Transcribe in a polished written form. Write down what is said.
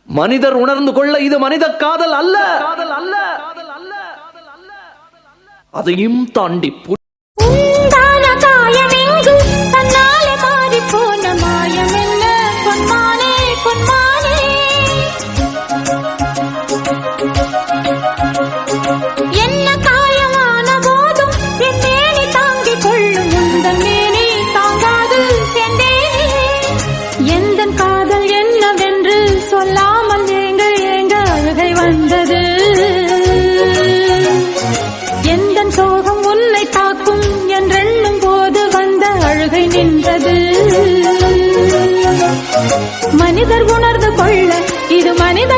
மனிதர் உணர்ந்து கொள்ள இது மனித காதல் அல்ல, அதையும் தாண்டி சோகம் உன்னை தாக்கும் என்றெண்ணும் போது வந்த அழுகை நின்றது. மனிதர் உணர்ந்து கொள்ள இது மனித